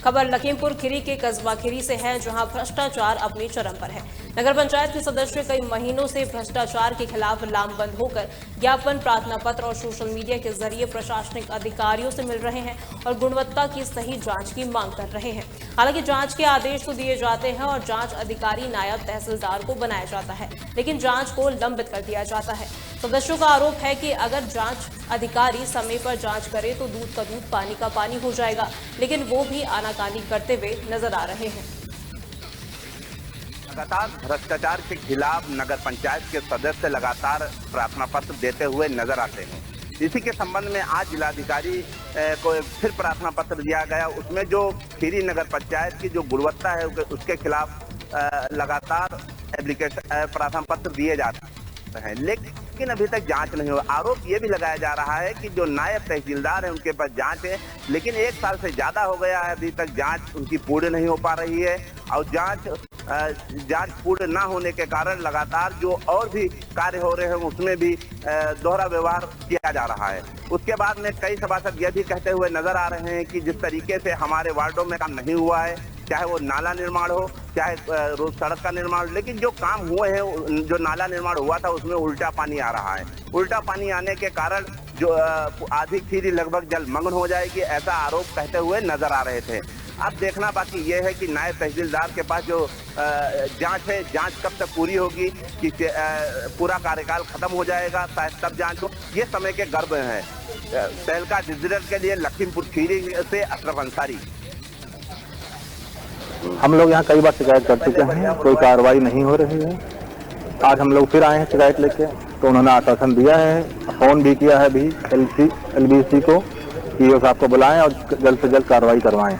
खबर लखीमपुर खीरी के कस्बा खीरी से है, जहां भ्रष्टाचार अपनी चरम पर है। नगर पंचायत के सदस्य कई महीनों से भ्रष्टाचार के खिलाफ लामबंद होकर ज्ञापन, प्रार्थना पत्र और सोशल मीडिया के जरिए प्रशासनिक अधिकारियों से मिल रहे हैं और गुणवत्ता की सही जांच की मांग कर रहे हैं। हालांकि जांच के आदेश तो दिए जाते हैं और जांच अधिकारी नायब तहसीलदार को बनाया जाता है, लेकिन जांच को लंबित कर दिया जाता है। सदस्यों का आरोप है कि अगर जांच अधिकारी समय पर जांच करे तो दूध का दूध, पानी का पानी हो जाएगा, लेकिन वो भी आनाकानी करते हुए नजर आ रहे हैं। लगातार भ्रष्टाचार के खिलाफ नगर पंचायत के सदस्य लगातार प्रार्थना पत्र देते हुए नजर आते हैं। इसी के संबंध में आज जिलाधिकारी को फिर प्रार्थना पत्र दिया गया। उसमें जो खीरी नगर पंचायत की जो गुणवत्ता है उसके खिलाफ लगातार एप्लीकेशन, प्रार्थना पत्र दिए जाते हैं, लेकिन अभी तक जांच नहीं हुआ। आरोप ये भी लगाया जा रहा है कि जो नायब तहसीलदार है उनके पास जांच है, लेकिन 1 साल से ज्यादा हो गया है, अभी तक जांच उनकी पूर्ण नहीं हो पा रही है। और जांच पूर्ण ना होने के कारण लगातार जो और भी कार्य हो रहे हैं उसमें भी दोहरा व्यवहार किया जा रहा है। उसके बाद में कई सभासद यह भी कहते हुए नजर आ रहे हैं कि जिस तरीके से हमारे वार्डों में काम नहीं हुआ है, चाहे वो नाला निर्माण हो, चाहे रोड सड़क का निर्माण, लेकिन जो काम हुए हैं, जो नाला निर्माण हुआ था उसमें उल्टा पानी आ रहा है। उल्टा पानी आने के कारण जो आधी खीरी लगभग जलमग्न हो जाएगी, ऐसा आरोप कहते हुए नजर आ रहे थे। अब देखना बाकी ये है कि नायब तहसीलदार के पास जो जांच है, जांच कब तक पूरी होगी, कि पूरा कार्यकाल खत्म हो जाएगा शायद तब जांच हो, ये समय के गर्भ है। तहलका डिजिटल के लिए लखीमपुर खीरी से अशरफ अंसारी। हम लोग यहाँ कई बार शिकायत कर चुके हैं, कोई कार्रवाई नहीं हो रही है। आज हम लोग फिर आए हैं शिकायत लेके, तो उन्होंने आश्वासन दिया है, फोन भी किया है अभी LBC को कि वो साहब को बुलाएं और जल्द से जल्द कार्रवाई करवाएं।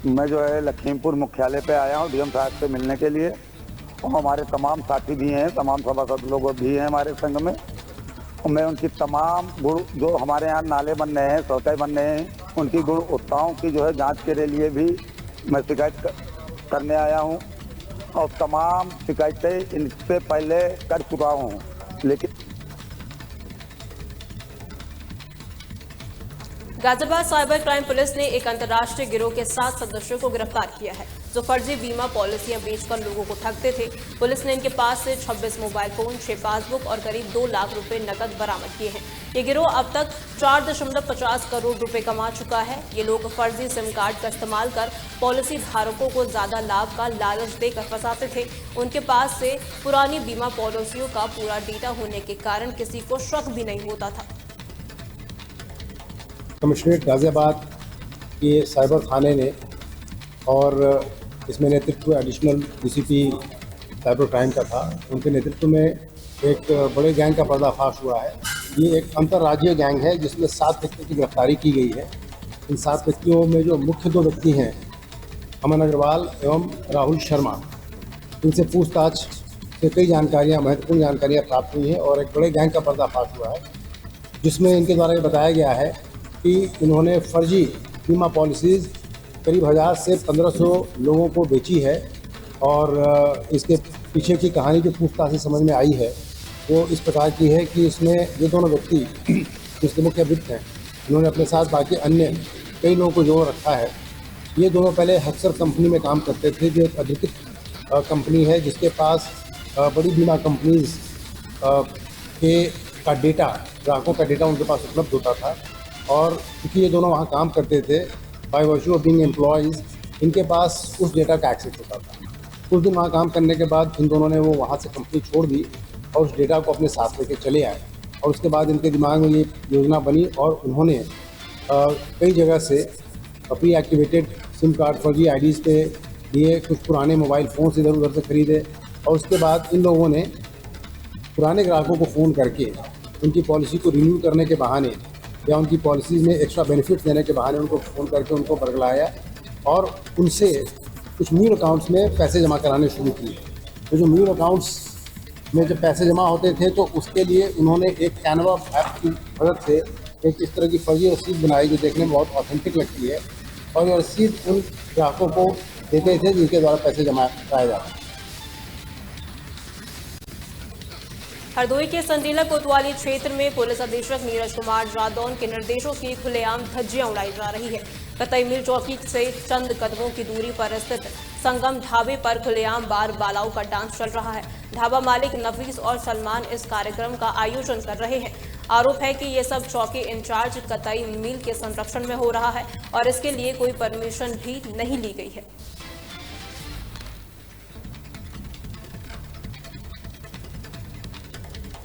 मैं जो है लखीमपुर मुख्यालय पे आया हूँ डीएम साहब से मिलने के लिए, और हमारे तमाम साथी भी हैं, तमाम सभासद लोग भी हैं हमारे संघ में। मैं उनकी तमाम गुण, जो हमारे यहाँ नाले बन रहे हैं, शौचालय बन रहे हैं, उनकी गुणवत्ताओं की जो है जाँच के लिए भी मैं शिकायत करने आया हूँ, और तमाम शिकायतें इनसे पहले कर चुका हूँ, लेकिन गाजियाबाद साइबर क्राइम पुलिस ने एक अंतर्राष्ट्रीय गिरोह के 7 सदस्यों को गिरफ्तार किया है, जो फर्जी बीमा पॉलिसियां बेचकर लोगों को ठगते थे। पुलिस ने इनके पास से 26 मोबाइल फोन, 6 पासबुक और करीब 2 लाख रुपए नकद बरामद किए हैं। ये गिरोह अब तक 4.50 करोड़ रुपए कमा चुका है। ये लोग फर्जी सिम कार्ड का इस्तेमाल कर पॉलिसी धारकों को ज्यादा लाभ का लालच देकर फंसाते थे। उनके पास से पुरानी बीमा पॉलिसियों का पूरा डेटा होने के कारण किसी को शक भी नहीं होता था। कमिश्नरेट गाजियाबाद के साइबर थाने ने और इसमें नेतृत्व एडिशनल DCP साइबर क्राइम का था, उनके नेतृत्व में एक बड़े गैंग का पर्दाफाश हुआ है। ये एक अंतर्राज्यीय गैंग है जिसमें 7 व्यक्तियों की गिरफ्तारी की गई है। इन 7 व्यक्तियों में जो मुख्य 2 व्यक्ति हैं, अमन अग्रवाल एवं राहुल शर्मा, इनसे पूछताछ से कई जानकारियाँ, महत्वपूर्ण जानकारियाँ प्राप्त हुई हैं और एक बड़े गैंग का पर्दाफाश हुआ है, जिसमें इनके द्वारा ये बताया गया है कि इन्होंने फर्जी बीमा पॉलिसीज़ करीब 1000 से 1500 लोगों को बेची है। और इसके पीछे की कहानी जो पूछताछ से समझ में आई है वो इस प्रकार की है कि इसमें ये दोनों व्यक्ति जिसके मुख्य अभियुक्त हैं, इन्होंने अपने साथ बाकी अन्य कई लोगों को जोड़ रखा है। ये दोनों पहले हक्सर कंपनी में काम करते थे, जो एक अधिकृत कंपनी है जिसके पास बड़ी बीमा कंपनीज का डेटा, ग्राहकों का डेटा उनके पास उपलब्ध होता था। और क्योंकि ये दोनों वहाँ काम करते थे, by virtue of being employees, इनके पास उस डेटा का एक्सेस होता था। कुछ दिन वहाँ काम करने के बाद इन दोनों ने वो वहाँ से कंपनी छोड़ दी और उस डेटा को अपने साथ लेके चले आए। और उसके बाद इनके दिमाग में ये योजना बनी और उन्होंने कई जगह से प्री एक्टिवेटेड सिम कार्ड फर्जी IDs पे दिए, कुछ पुराने मोबाइल फ़ोन्स इधर उधर से ख़रीदे। और उसके बाद इन लोगों ने पुराने ग्राहकों को फ़ोन करके उनकी पॉलिसी को रिन्यू करने के बहाने या उनकी पॉलिसीज़ में एक्स्ट्रा बेनिफिट देने के बहाने उनको फ़ोन करके उनको बरगलाया और उनसे कुछ म्यूल अकाउंट्स में पैसे जमा कराने शुरू किए। तो जो म्यूल अकाउंट्स में जब पैसे जमा होते थे तो उसके लिए उन्होंने एक कैनवा ऐप की मदद से एक इस तरह की फर्जी रसीद बनाई जो देखने में बहुत ऑथेंटिक लगती है, और ये रसीद उन ग्राहकों को देते थे जिनके द्वारा पैसे जमा कराए जाते। हरदोई के संडीला कोतवाली क्षेत्र में पुलिस अधीक्षक नीरज कुमार जादौन के निर्देशों की खुलेआम धज्जियां उड़ाई जा रही है। कतई मिल चौकी से चंद कदमों की दूरी पर स्थित संगम ढाबे पर खुलेआम बार बालाओं का डांस चल रहा है। ढाबा मालिक नफीस और सलमान इस कार्यक्रम का आयोजन कर रहे हैं। आरोप है कि ये सब चौकी इंचार्ज कतई मिल के संरक्षण में हो रहा है और इसके लिए कोई परमिशन भी नहीं ली गई है।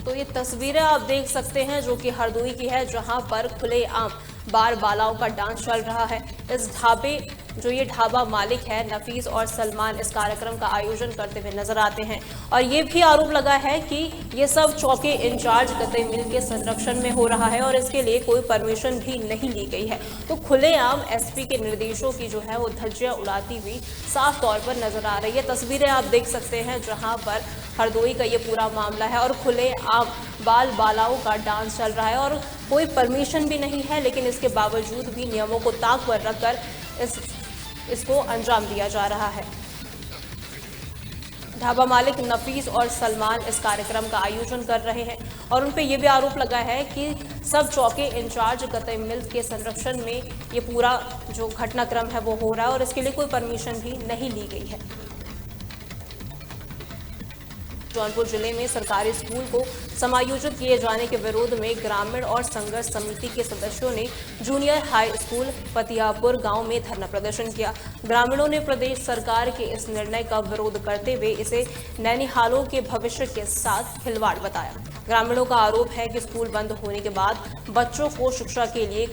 तो ये तस्वीरें आप देख सकते हैं जो कि हरदोई की है, जहां पर खुलेआम बार बालाओं का डांस चल रहा है। इस ढाबे जो ये ढाबा मालिक है नफीस और सलमान इस कार्यक्रम का आयोजन करते हुए नजर आते हैं और ये भी आरोप लगा है कि ये सब चौकी इंचार्ज कतई मिल के संरक्षण में हो रहा है और इसके लिए कोई परमिशन भी नहीं ली गई है। तो खुलेआम एसपी के निर्देशों की जो है वो धज्जियां उड़ाती हुई साफ तौर पर नजर आ रही है। तस्वीरें आप देख सकते हैं जहां पर हरदोई का ये पूरा मामला है और खुलेआम बाल बालाओं का डांस चल रहा है और कोई परमिशन भी नहीं है, लेकिन इसके बावजूद भी नियमों को ताक पर रखकर इसको अंजाम दिया जा रहा है। ढाबा मालिक नफीस और सलमान इस कार्यक्रम का आयोजन कर रहे हैं और उन पे ये भी आरोप लगा है कि सब चौकी इंचार्ज कतई मिल के संरक्षण में ये पूरा जो घटनाक्रम है वो हो रहा है और इसके लिए कोई परमिशन भी नहीं ली गई है। जौनपुर जिले में सरकारी स्कूल को समायोजित किए जाने के विरोध में ग्रामीण और संघर्ष समिति के सदस्यों ने जूनियर हाई स्कूल पतियापुर गांव में धरना प्रदर्शन किया। ग्रामीणों ने प्रदेश सरकार के इस निर्णय का विरोध करते हुए इसे नैनीहालों के भविष्य के साथ खिलवाड़ बताया। ग्रामीणों का आरोप है कि स्कूल बंद होने के बाद बच्चों को शिक्षा के लिए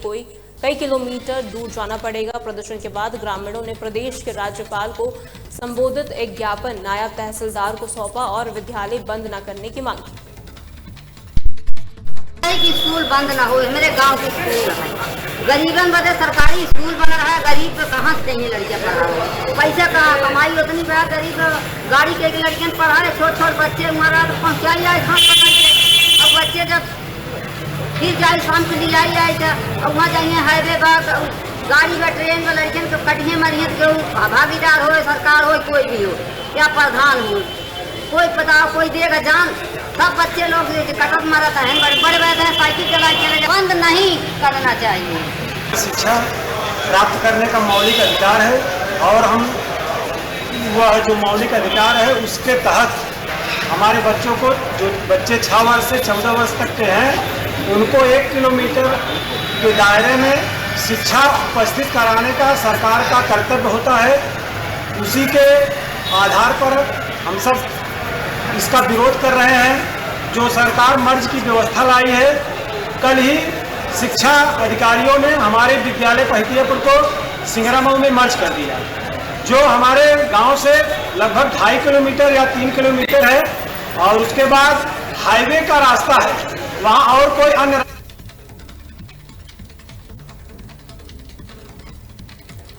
कई किलोमीटर दूर जाना पड़ेगा। प्रदर्शन के बाद ग्रामीणों ने प्रदेश के राज्यपाल को संबोधित एक ज्ञापन नायब तहसीलदार को सौंपा और विद्यालय बंद न करने की मांग की। स्कूल बंद ना हो, मेरे गांव के स्कूल है, गरीबन बदे सरकारी स्कूल बन रहा है, गरीब तो कहाँ से नहीं लड़कियां पढ़ा रहे, पैसा कहाँ कमाई उतनी बड़ा गरीब गाड़ी के लड़कियां पढ़ा रहे, छोटे छोटे बच्चे हमारा तो पहुँचाई जाए अब बच्चे जब फिर जाए शाम के लिए आई था और वहाँ जाइए हाईवे पर गाड़ी में ट्रेन में लड़कियों को कटिए मरिए तो भागीदार हो सरकार हो कोई भी हो या प्रधान हो कोई पता कोई देगा जान। सब बच्चे लोग कटक मारता है, बड़े बड़े साइकिल चला के बंद नहीं करना चाहिए। शिक्षा प्राप्त करने का मौलिक अधिकार है और हम वह जो मौलिक अधिकार है उसके तहत हमारे बच्चों को जो बच्चे 6 वर्ष से 14 वर्ष तक के हैं उनको 1 किलोमीटर के दायरे में शिक्षा उपस्थित कराने का सरकार का कर्तव्य होता है। उसी के आधार पर हम सब इसका विरोध कर रहे हैं। जो सरकार मर्ज की व्यवस्था लाई है, कल ही शिक्षा अधिकारियों ने हमारे विद्यालय पहतियापुर को सिंगरामऊ में मर्ज कर दिया, जो हमारे गांव से लगभग 2.5 किलोमीटर या 3 किलोमीटर है और उसके बाद हाईवे का रास्ता है, वहाँ और कोई अन्य।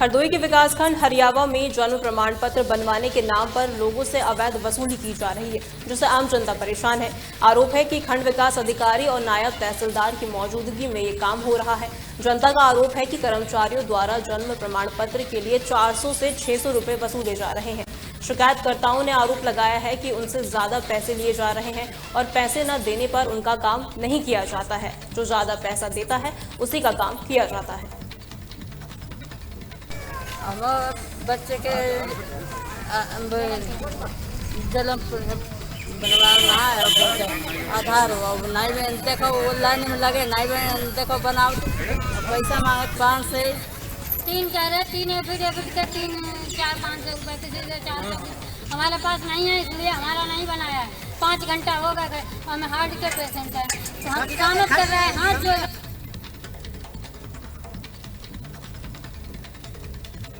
हरदोई के विकासखंड हरियावा में जन्म प्रमाण पत्र बनवाने के नाम पर लोगों से अवैध वसूली की जा रही है, जिससे आम जनता परेशान है। आरोप है कि खंड विकास अधिकारी और नायब तहसीलदार की मौजूदगी में ये काम हो रहा है। जनता का आरोप है कि कर्मचारियों द्वारा जन्म प्रमाण पत्र के लिए 400 से 600 रुपए वसूले जा रहे हैं। शिकायतकर्ताओं ने आरोप लगाया है कि उनसे ज्यादा पैसे लिए जा रहे हैं और पैसे न देने पर उनका काम नहीं किया जाता है। जो ज्यादा पैसा देता है उसी का काम किया जाता है। हम बच्चे के जन्म बनवाना है, आधार हो नहीं में देखो लाइन में लगे, नहीं में देखो बनाओ, पैसा मांगे 5 से 3 कह रहे 3 एफिडेविट के 3 4 5 रुपए किसी से 400 हमारे पास नहीं है, इसलिए हमारा नहीं बनाया है। 5 घंटा हो गए, हमें हार्ट के पेशेंट है तो हम किसानत कर रहे हैं हाथ जो।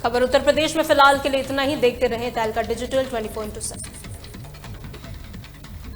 खबर उत्तर प्रदेश में फिलहाल के लिए इतना ही। देखते रहें तहलका डिजिटल 24/7।